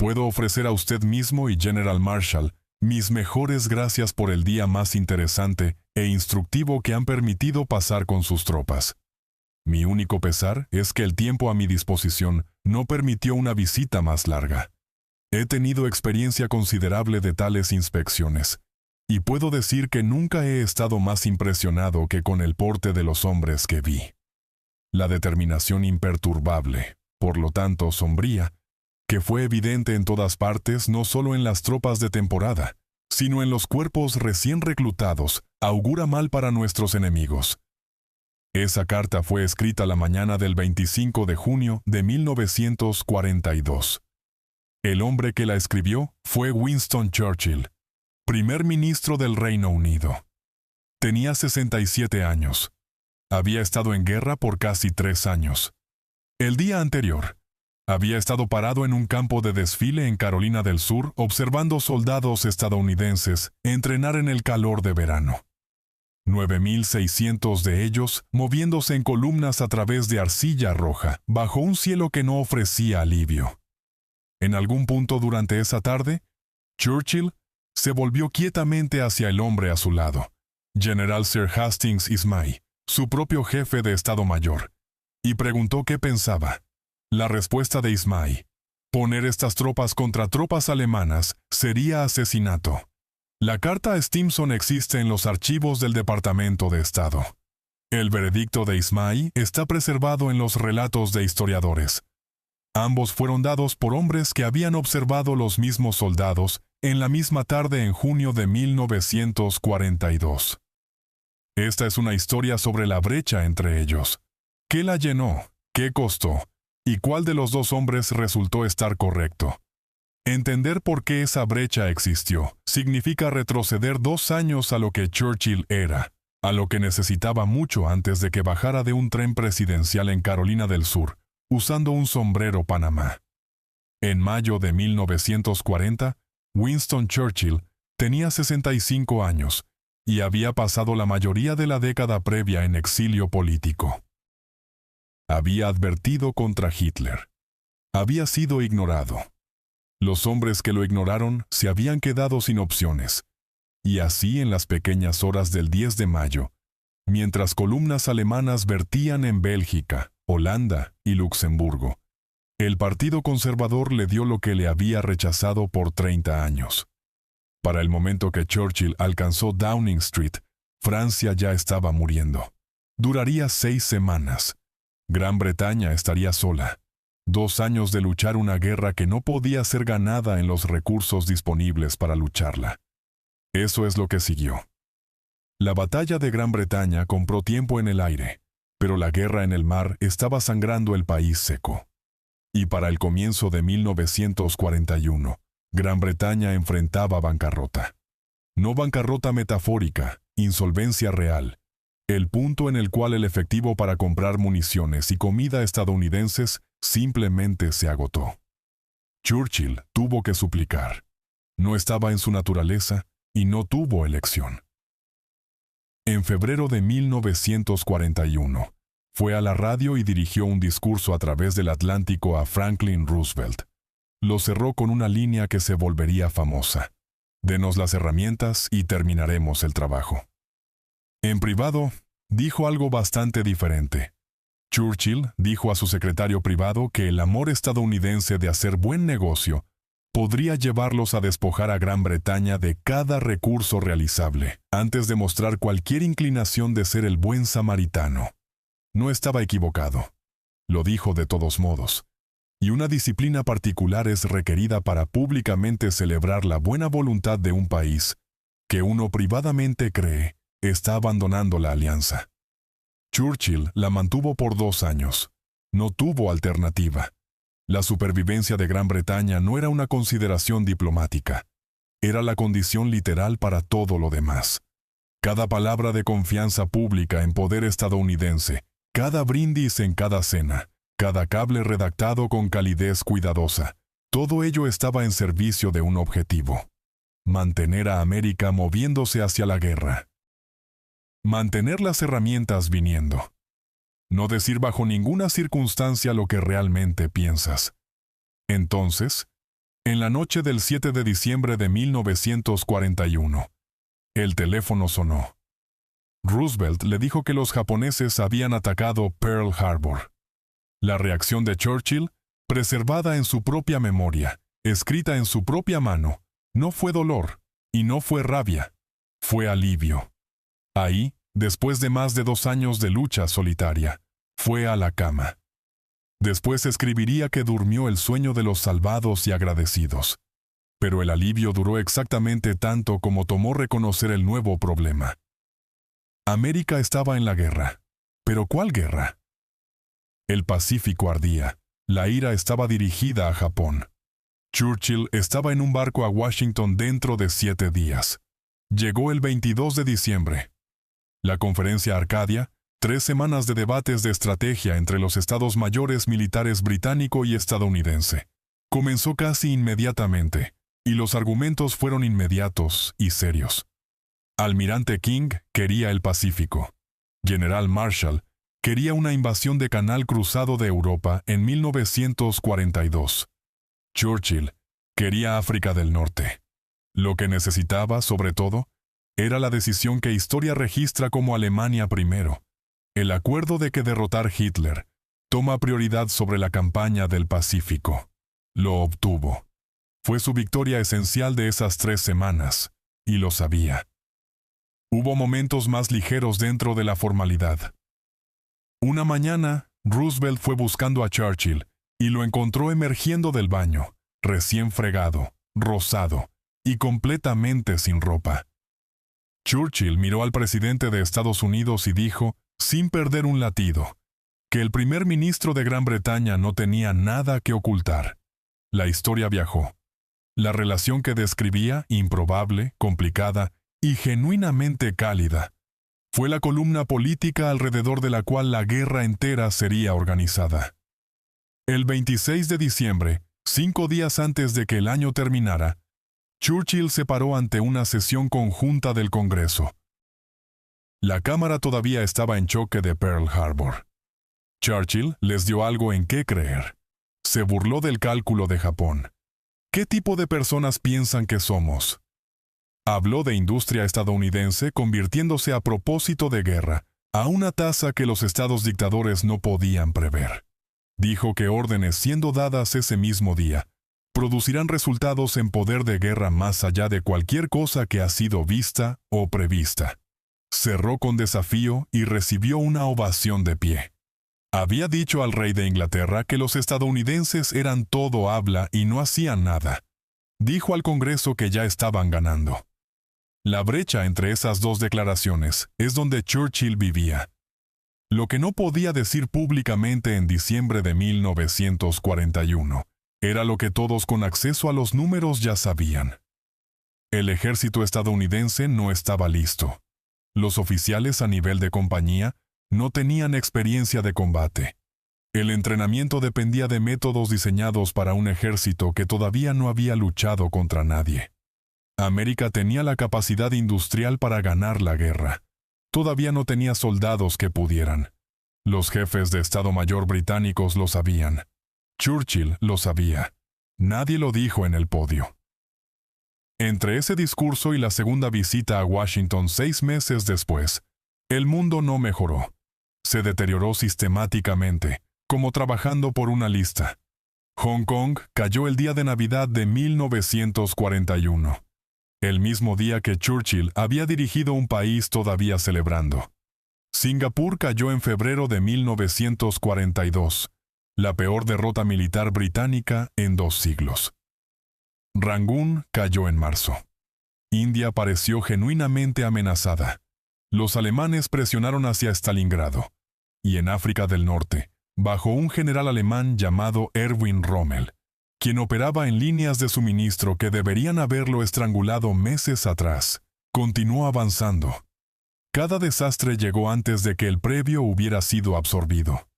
Puedo ofrecer a usted mismo y General Marshall mis mejores gracias por el día más interesante e instructivo que han permitido pasar con sus tropas. Mi único pesar es que el tiempo a mi disposición no permitió una visita más larga. He tenido experiencia considerable de tales inspecciones, y puedo decir que nunca he estado más impresionado que con el porte de los hombres que vi. La determinación imperturbable, por lo tanto sombría, que fue evidente en todas partes, no solo en las tropas de temporada, sino en los cuerpos recién reclutados, augura mal para nuestros enemigos. Esa carta fue escrita la mañana del 25 de junio de 1942. El hombre que la escribió fue Winston Churchill, primer ministro del Reino Unido. Tenía 67 años. Había estado en guerra por casi 3 años. El día anterior, había estado parado en un campo de desfile en Carolina del Sur observando soldados estadounidenses entrenar en el calor de verano. 9.600 de ellos moviéndose en columnas a través de arcilla roja, bajo un cielo que no ofrecía alivio. En algún punto durante esa tarde, Churchill se volvió quietamente hacia el hombre a su lado, General Sir Hastings Ismay, su propio jefe de Estado Mayor, y preguntó qué pensaba. La respuesta de Ismay: poner estas tropas contra tropas alemanas sería asesinato. La carta a Stimson existe en los archivos del Departamento de Estado. El veredicto de Ismay está preservado en los relatos de historiadores. Ambos fueron dados por hombres que habían observado los mismos soldados en la misma tarde en junio de 1942. Esta es una historia sobre la brecha entre ellos. ¿Qué la llenó? ¿Qué costó? ¿Y cuál de los dos hombres resultó estar correcto? Entender por qué esa brecha existió significa retroceder 2 años a lo que Churchill era, a lo que necesitaba mucho antes de que bajara de un tren presidencial en Carolina del Sur, usando un sombrero Panamá. En mayo de 1940, Winston Churchill tenía 65 años y había pasado la mayoría de la década previa en exilio político. Había advertido contra Hitler. Había sido ignorado. Los hombres que lo ignoraron se habían quedado sin opciones. Y así en las pequeñas horas del 10 de mayo, mientras columnas alemanas vertían en Bélgica, Holanda y Luxemburgo, el Partido Conservador le dio lo que le había rechazado por 30 años. Para el momento que Churchill alcanzó Downing Street, Francia ya estaba muriendo. Duraría 6 semanas. Gran Bretaña estaría sola. 2 años de luchar una guerra que no podía ser ganada en los recursos disponibles para lucharla. Eso es lo que siguió. La batalla de Gran Bretaña compró tiempo en el aire, pero la guerra en el mar estaba sangrando el país seco. Y para el comienzo de 1941, Gran Bretaña enfrentaba bancarrota. No bancarrota metafórica, insolvencia real. El punto en el cual el efectivo para comprar municiones y comida estadounidenses simplemente se agotó. Churchill tuvo que suplicar. No estaba en su naturaleza y no tuvo elección. En febrero de 1941, fue a la radio y dirigió un discurso a través del Atlántico a Franklin Roosevelt. Lo cerró con una línea que se volvería famosa: denos las herramientas y terminaremos el trabajo. En privado, dijo algo bastante diferente. Churchill dijo a su secretario privado que el amor estadounidense de hacer buen negocio podría llevarlos a despojar a Gran Bretaña de cada recurso realizable, antes de mostrar cualquier inclinación de ser el buen samaritano. No estaba equivocado. Lo dijo de todos modos. Y una disciplina particular es requerida para públicamente celebrar la buena voluntad de un país que uno privadamente cree está abandonando la alianza. Churchill la mantuvo por 2 años. No tuvo alternativa. La supervivencia de Gran Bretaña no era una consideración diplomática. Era la condición literal para todo lo demás. Cada palabra de confianza pública en poder estadounidense, cada brindis en cada cena, cada cable redactado con calidez cuidadosa, todo ello estaba en servicio de un objetivo: mantener a América moviéndose hacia la guerra. Mantener las herramientas viniendo. No decir bajo ninguna circunstancia lo que realmente piensas. Entonces, En la noche del 7 de diciembre de 1941, el teléfono sonó. Roosevelt le dijo que los japoneses habían atacado Pearl Harbor. La reacción de Churchill, preservada en su propia memoria, escrita en su propia mano, no fue dolor y no fue rabia, fue alivio. Ahí, después de más de 2 años de lucha solitaria, fue a la cama. Después escribiría que durmió el sueño de los salvados y agradecidos. Pero el alivio duró exactamente tanto como tomó reconocer el nuevo problema. América estaba en la guerra. ¿Pero cuál guerra? El Pacífico ardía. La ira estaba dirigida a Japón. Churchill estaba en un barco a Washington dentro de 7 días. Llegó el 22 de diciembre. La conferencia Arcadia, 3 semanas de debates de estrategia entre los estados mayores militares británico y estadounidense, comenzó casi inmediatamente, y los argumentos fueron inmediatos y serios. Almirante King quería el Pacífico. General Marshall quería una invasión de Canal Cruzado de Europa en 1942. Churchill quería África del Norte. Lo que necesitaba, sobre todo, era la decisión que historia registra como Alemania primero. El acuerdo de que derrotar Hitler toma prioridad sobre la campaña del Pacífico. Lo obtuvo. Fue su victoria esencial de esas 3 semanas, y lo sabía. Hubo momentos más ligeros dentro de la formalidad. Una mañana, Roosevelt fue buscando a Churchill y lo encontró emergiendo del baño, recién fregado, rosado y completamente sin ropa. Churchill miró al presidente de Estados Unidos y dijo, sin perder un latido, que el primer ministro de Gran Bretaña no tenía nada que ocultar. La historia viajó. La relación que describía, improbable, complicada y genuinamente cálida, fue la columna política alrededor de la cual la guerra entera sería organizada. El 26 de diciembre, 5 días antes de que el año terminara, Churchill se paró ante una sesión conjunta del Congreso. La Cámara todavía estaba en choque de Pearl Harbor. Churchill les dio algo en qué creer. Se burló del cálculo de Japón. ¿Qué tipo de personas piensan que somos? Habló de industria estadounidense convirtiéndose a propósito de guerra, a una tasa que los estados dictadores no podían prever. Dijo que órdenes siendo dadas ese mismo día producirán resultados en poder de guerra más allá de cualquier cosa que ha sido vista o prevista. Cerró con desafío y recibió una ovación de pie. Había dicho al rey de Inglaterra que los estadounidenses eran todo habla y no hacían nada. Dijo al Congreso que ya estaban ganando. La brecha entre esas 2 declaraciones es donde Churchill vivía. Lo que no podía decir públicamente en diciembre de 1941 era lo que todos con acceso a los números ya sabían. El ejército estadounidense no estaba listo. Los oficiales a nivel de compañía no tenían experiencia de combate. El entrenamiento dependía de métodos diseñados para un ejército que todavía no había luchado contra nadie. América tenía la capacidad industrial para ganar la guerra. Todavía no tenía soldados que pudieran. Los jefes de Estado Mayor británicos lo sabían. Churchill lo sabía. Nadie lo dijo en el podio. Entre ese discurso y la segunda visita a Washington 6 meses después, el mundo no mejoró. Se deterioró sistemáticamente, como trabajando por una lista. Hong Kong cayó el día de Navidad de 1941, el mismo día que Churchill había dirigido un país todavía celebrando. Singapur cayó en febrero de 1942, la peor derrota militar británica en 2 siglos. Rangún cayó en marzo. India pareció genuinamente amenazada. Los alemanes presionaron hacia Stalingrado, y en África del Norte, bajo un general alemán llamado Erwin Rommel, quien operaba en líneas de suministro que deberían haberlo estrangulado meses atrás, continuó avanzando. Cada desastre llegó antes de que el previo hubiera sido absorbido.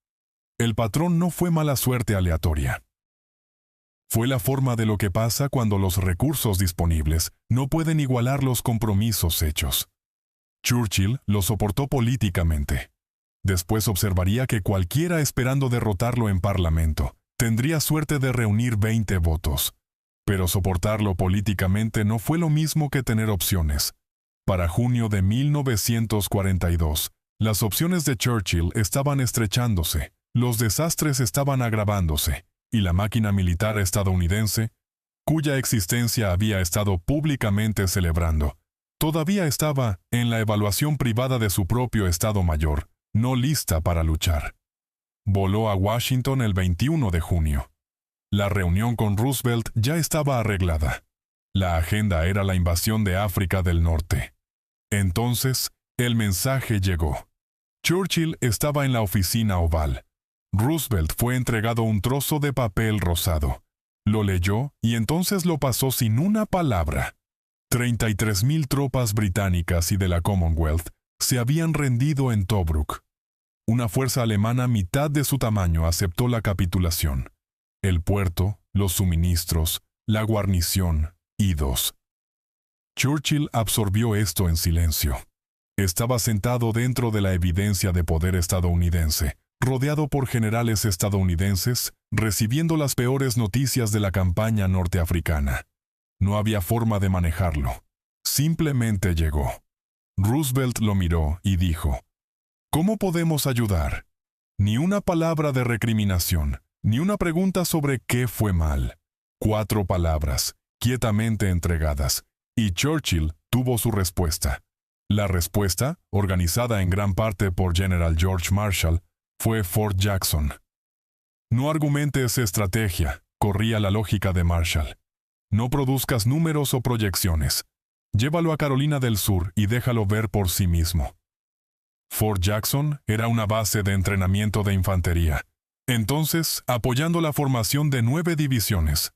El patrón no fue mala suerte aleatoria. Fue la forma de lo que pasa cuando los recursos disponibles no pueden igualar los compromisos hechos. Churchill lo soportó políticamente. Después observaría que cualquiera esperando derrotarlo en Parlamento tendría suerte de reunir 20 votos. Pero soportarlo políticamente no fue lo mismo que tener opciones. Para junio de 1942, las opciones de Churchill estaban estrechándose, los desastres estaban agravándose, y la máquina militar estadounidense, cuya existencia había estado públicamente celebrando, todavía estaba en la evaluación privada de su propio Estado Mayor, no lista para luchar. Voló a Washington el 21 de junio. La reunión con Roosevelt ya estaba arreglada. La agenda era la invasión de África del Norte. Entonces, el mensaje llegó. Churchill estaba en la oficina oval. Roosevelt fue entregado un trozo de papel rosado. Lo leyó y entonces lo pasó sin una palabra. 33,000 tropas británicas y de la Commonwealth se habían rendido en Tobruk. Una fuerza alemana mitad de su tamaño aceptó la capitulación. El puerto, los suministros, la guarnición, idos. Churchill absorbió esto en silencio. Estaba sentado dentro de la evidencia de poder estadounidense, rodeado por generales estadounidenses, recibiendo las peores noticias de la campaña norteafricana. No había forma de manejarlo. Simplemente llegó. Roosevelt lo miró y dijo: ¿Cómo podemos ayudar? Ni una palabra de recriminación, ni una pregunta sobre qué fue mal. 4 palabras, quietamente entregadas, y Churchill tuvo su respuesta. La respuesta, organizada en gran parte por General George Marshall, fue Fort Jackson. No argumentes estrategia, corría la lógica de Marshall. No produzcas números o proyecciones. Llévalo a Carolina del Sur y déjalo ver por sí mismo. Fort Jackson era una base de entrenamiento de infantería. Entonces, apoyando la formación de 9 divisiones,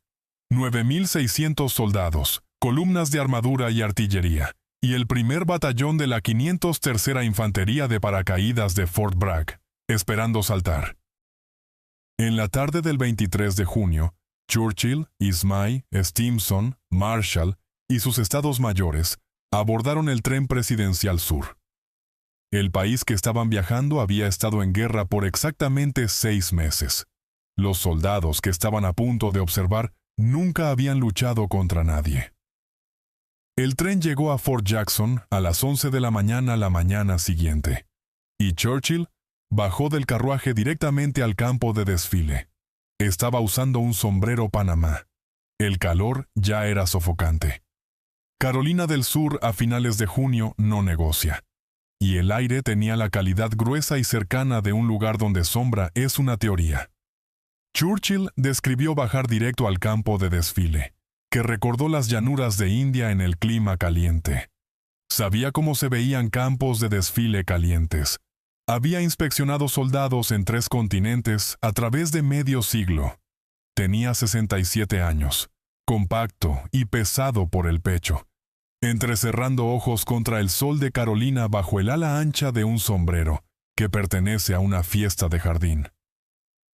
9,600 soldados, columnas de armadura y artillería, y el primer batallón de la 503ª Infantería de Paracaídas de Fort Bragg, esperando saltar. En la tarde del 23 de junio, Churchill, Ismay, Stimson, Marshall y sus estados mayores abordaron el tren presidencial sur. El país que estaban viajando había estado en guerra por exactamente 6 meses. Los soldados que estaban a punto de observar nunca habían luchado contra nadie. El tren llegó a Fort Jackson a las 11 de la mañana siguiente, y Churchill bajó del carruaje directamente al campo de desfile. Estaba usando un sombrero Panamá. El calor ya era sofocante. Carolina del Sur a finales de junio no negocia, y el aire tenía la calidad gruesa y cercana de un lugar donde sombra es una teoría. Churchill describió bajar directo al campo de desfile, que recordó las llanuras de India en el clima caliente. Sabía cómo se veían campos de desfile calientes. Había inspeccionado soldados en 3 continentes a través de medio siglo. Tenía 67 años, compacto y pesado por el pecho, entrecerrando ojos contra el sol de Carolina bajo el ala ancha de un sombrero que pertenece a una fiesta de jardín.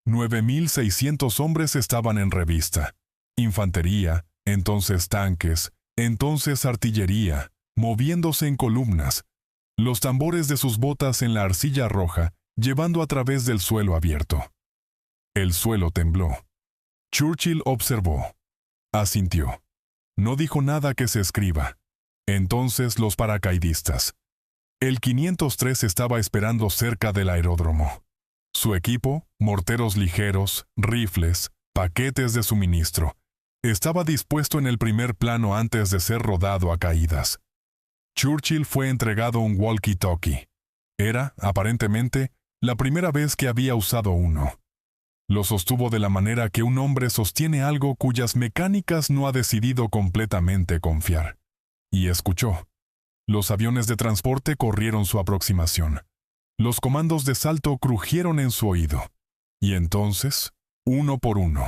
9,600 hombres estaban en revista. Infantería, entonces tanques, entonces artillería, moviéndose en columnas, los tambores de sus botas en la arcilla roja, llevando a través del suelo abierto. El suelo tembló. Churchill observó. Asintió. No dijo nada que se escriba. Entonces los paracaidistas. El 503 estaba esperando cerca del aeródromo. Su equipo, morteros ligeros, rifles, paquetes de suministro, estaba dispuesto en el primer plano antes de ser rodado a caídas. Churchill fue entregado un walkie-talkie. Era, aparentemente, la primera vez que había usado uno. Lo sostuvo de la manera que un hombre sostiene algo cuyas mecánicas no ha decidido completamente confiar. Y escuchó. Los aviones de transporte corrieron su aproximación. Los comandos de salto crujieron en su oído. Y entonces, uno por uno,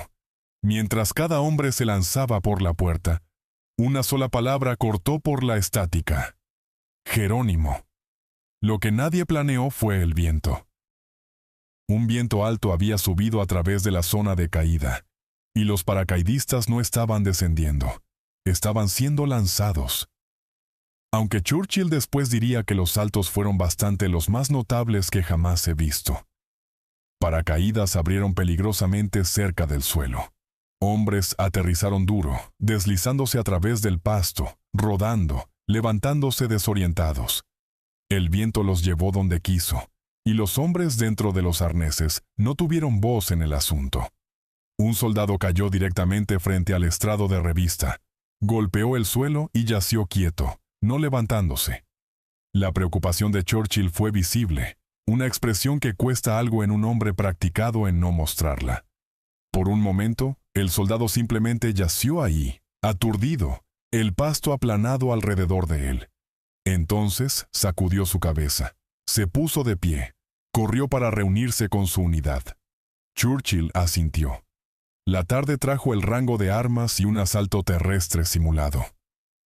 mientras cada hombre se lanzaba por la puerta, una sola palabra cortó por la estática. Jerónimo. Lo que nadie planeó fue el viento. Un viento alto había subido a través de la zona de caída, y los paracaidistas no estaban descendiendo, estaban siendo lanzados. Aunque Churchill después diría que los saltos fueron bastante los más notables que jamás he visto. Paracaídas abrieron peligrosamente cerca del suelo. Hombres aterrizaron duro, deslizándose a través del pasto, rodando, levantándose desorientados. El viento los llevó donde quiso, y los hombres dentro de los arneses no tuvieron voz en el asunto. Un soldado cayó directamente frente al estrado de revista, golpeó el suelo y yació quieto, no levantándose. La preocupación de Churchill fue visible, una expresión que cuesta algo en un hombre practicado en no mostrarla. Por un momento, el soldado simplemente yació ahí, aturdido, el pasto aplanado alrededor de él. Entonces sacudió su cabeza, se puso de pie, corrió para reunirse con su unidad. Churchill asintió. La tarde trajo el rango de armas y un asalto terrestre simulado.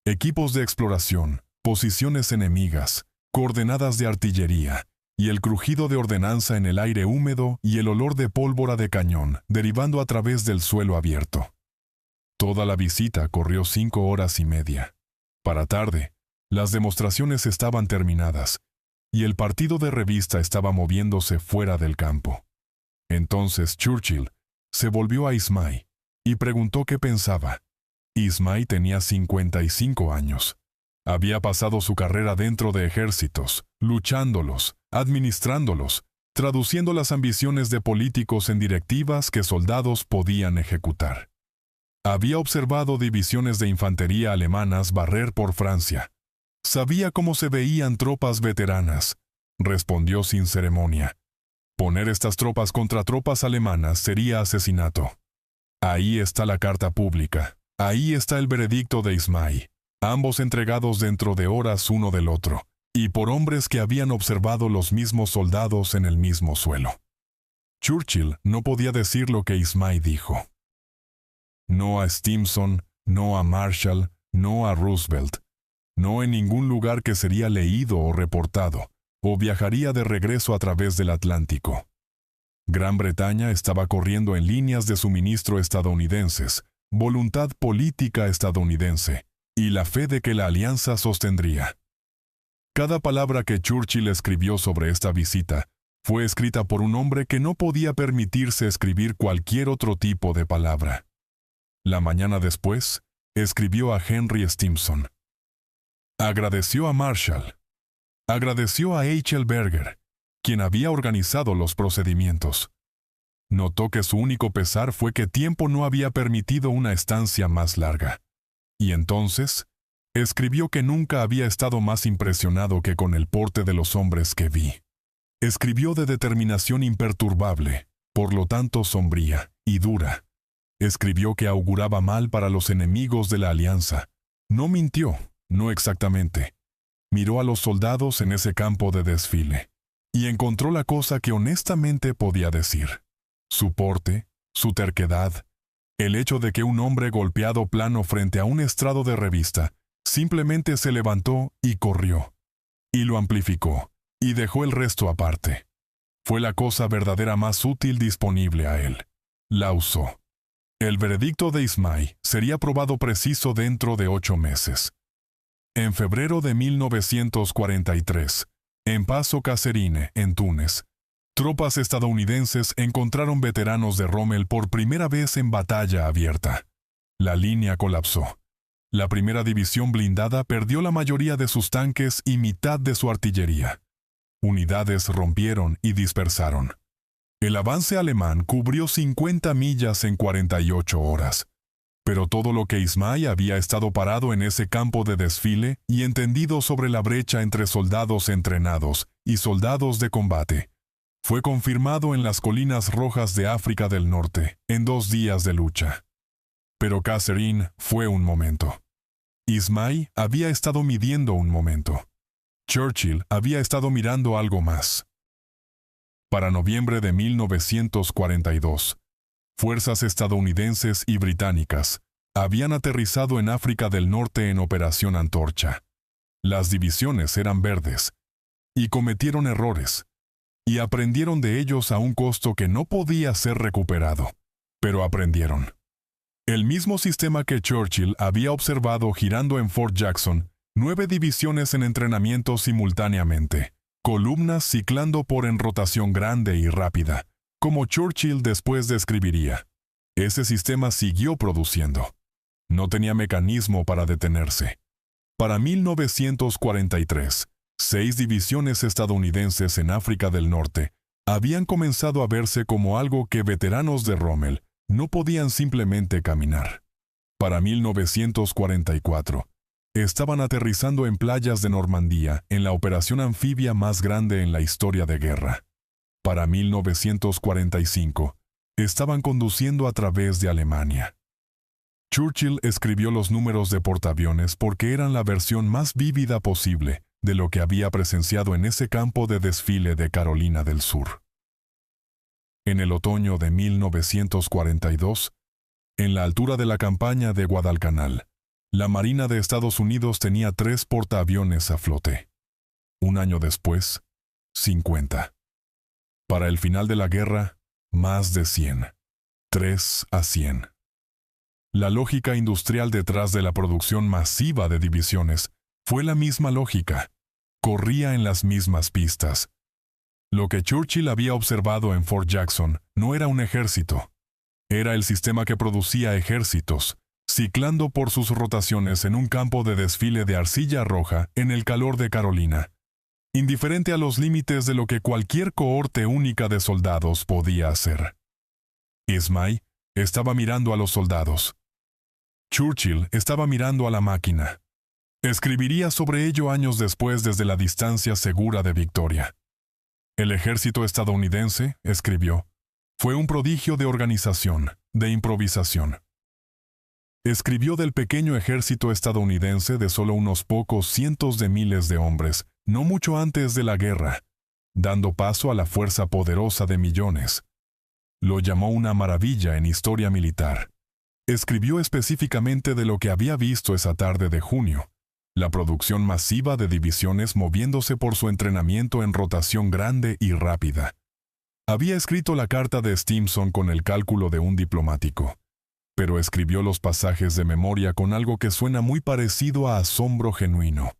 Equipos de exploración, posiciones enemigas, coordenadas de artillería, y el crujido de ordenanza en el aire húmedo y el olor de pólvora de cañón derivando a través del suelo abierto. Toda la visita corrió 5 horas y media. Para tarde, las demostraciones estaban terminadas, y el partido de revista estaba moviéndose fuera del campo. Entonces Churchill se volvió a Ismay y preguntó qué pensaba. Ismay tenía 55 años. Había pasado su carrera dentro de ejércitos, luchándolos, administrándolos, traduciendo las ambiciones de políticos en directivas que soldados podían ejecutar. Había observado divisiones de infantería alemanas barrer por Francia. Sabía cómo se veían tropas veteranas. Respondió sin ceremonia. Poner estas tropas contra tropas alemanas sería asesinato. Ahí está la carta pública. Ahí está el veredicto de Ismay, ambos entregados dentro de horas uno del otro, y por hombres que habían observado los mismos soldados en el mismo suelo. Churchill no podía decir lo que Ismay dijo. No a Stimson, no a Marshall, no a Roosevelt, no en ningún lugar que sería leído o reportado, o viajaría de regreso a través del Atlántico. Gran Bretaña estaba corriendo en líneas de suministro estadounidenses, voluntad política estadounidense, y la fe de que la alianza sostendría. Cada palabra que Churchill escribió sobre esta visita fue escrita por un hombre que no podía permitirse escribir cualquier otro tipo de palabra. La mañana después, escribió a Henry Stimson. Agradeció a Marshall. Agradeció a H. L. Berger, quien había organizado los procedimientos. Notó que su único pesar fue que tiempo no había permitido una estancia más larga. Y entonces, escribió que nunca había estado más impresionado que con el porte de los hombres que vi. Escribió de determinación imperturbable, por lo tanto sombría y dura. Escribió que auguraba mal para los enemigos de la alianza. No mintió, no exactamente. Miró a los soldados en ese campo de desfile, y encontró la cosa que honestamente podía decir. Su porte, su terquedad, el hecho de que un hombre golpeado plano frente a un estrado de revista simplemente se levantó y corrió, y lo amplificó, y dejó el resto aparte. Fue la cosa verdadera más útil disponible a él. La usó. El veredicto de Ismay sería probado preciso dentro de 8 meses. En febrero de 1943, en Paso Kasserine, en Túnez, tropas estadounidenses encontraron veteranos de Rommel por primera vez en batalla abierta. La línea colapsó. La primera división blindada perdió la mayoría de sus tanques y mitad de su artillería. Unidades rompieron y dispersaron. El avance alemán cubrió 50 millas en 48 horas. Pero todo lo que Ismay había estado parado en ese campo de desfile y entendido sobre la brecha entre soldados entrenados y soldados de combate, fue confirmado en las colinas rojas de África del Norte, en 2 días de lucha. Pero Kasserine fue un momento. Ismay había estado midiendo un momento. Churchill había estado mirando algo más. Para noviembre de 1942, fuerzas estadounidenses y británicas habían aterrizado en África del Norte en Operación Antorcha. Las divisiones eran verdes, y cometieron errores, y aprendieron de ellos a un costo que no podía ser recuperado, pero aprendieron. El mismo sistema que Churchill había observado girando en Fort Jackson, 9 divisiones en entrenamiento simultáneamente, columnas ciclando por en rotación grande y rápida, como Churchill después describiría. Ese sistema siguió produciendo. No tenía mecanismo para detenerse. Para 1943, 6 divisiones estadounidenses en África del Norte habían comenzado a verse como algo que veteranos de Rommel no podían simplemente caminar. Para 1944, estaban aterrizando en playas de Normandía en la operación anfibia más grande en la historia de guerra. Para 1945, estaban conduciendo a través de Alemania. Churchill escribió los números de portaaviones porque eran la versión más vívida posible de lo que había presenciado en ese campo de desfile de Carolina del Sur. En el otoño de 1942, en la altura de la campaña de Guadalcanal, la Marina de Estados Unidos tenía 3 portaaviones a flote. Un año después, 50. Para el final de la guerra, más de 100. 3 a 100. La lógica industrial detrás de la producción masiva de divisiones fue la misma lógica. Corría en las mismas pistas. Lo que Churchill había observado en Fort Jackson no era un ejército. Era el sistema que producía ejércitos, ciclando por sus rotaciones en un campo de desfile de arcilla roja en el calor de Carolina, indiferente a los límites de lo que cualquier cohorte única de soldados podía hacer. Ismay estaba mirando a los soldados. Churchill estaba mirando a la máquina. Escribiría sobre ello años después desde la distancia segura de victoria. El ejército estadounidense, escribió, fue un prodigio de organización, de improvisación. Escribió del pequeño ejército estadounidense de solo unos pocos cientos de miles de hombres, no mucho antes de la guerra, dando paso a la fuerza poderosa de millones. Lo llamó una maravilla en historia militar. Escribió específicamente de lo que había visto esa tarde de junio, la producción masiva de divisiones moviéndose por su entrenamiento en rotación grande y rápida. Había escrito la carta de Stimson con el cálculo de un diplomático, pero escribió los pasajes de memoria con algo que suena muy parecido a asombro genuino.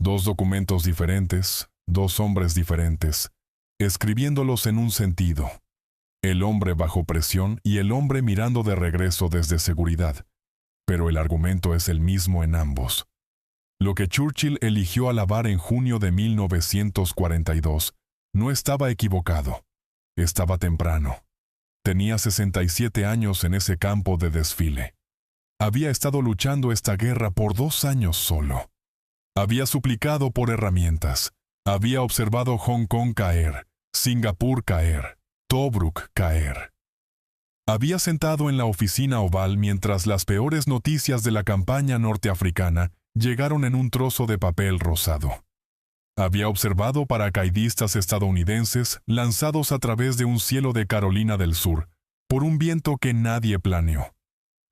2 documentos diferentes, 2 hombres diferentes, escribiéndolos en un sentido. El hombre bajo presión y el hombre mirando de regreso desde seguridad, pero el argumento es el mismo en ambos. Lo que Churchill eligió alabar en junio de 1942 no estaba equivocado. Estaba temprano. Tenía 67 años en ese campo de desfile. Había estado luchando esta guerra por 2 años solo. Había suplicado por herramientas. Había observado Hong Kong caer, Singapur caer, Tobruk caer. Había sentado en la oficina oval mientras las peores noticias de la campaña norteafricana llegaron en un trozo de papel rosado. Había observado paracaidistas estadounidenses lanzados a través de un cielo de Carolina del Sur, por un viento que nadie planeó.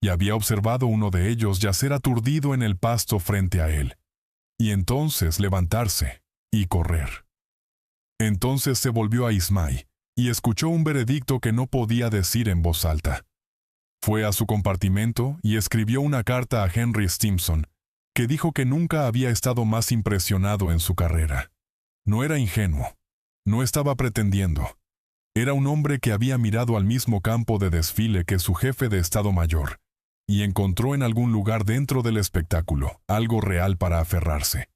Y había observado uno de ellos yacer aturdido en el pasto frente a él. Y entonces levantarse y correr. Entonces se volvió a Ismay y escuchó un veredicto que no podía decir en voz alta. Fue a su compartimento y escribió una carta a Henry Stimson, que dijo que nunca había estado más impresionado en su carrera. No era ingenuo, no estaba pretendiendo. Era un hombre que había mirado al mismo campo de desfile que su jefe de Estado Mayor, y encontró en algún lugar dentro del espectáculo algo real para aferrarse.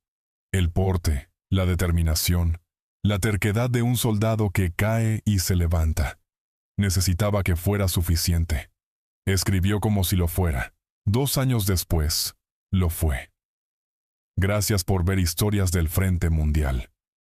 El porte, la determinación, la terquedad de un soldado que cae y se levanta. Necesitaba que fuera suficiente. Escribió como si lo fuera. 2 años después, lo fue. Gracias por ver Historias del Frente Mundial.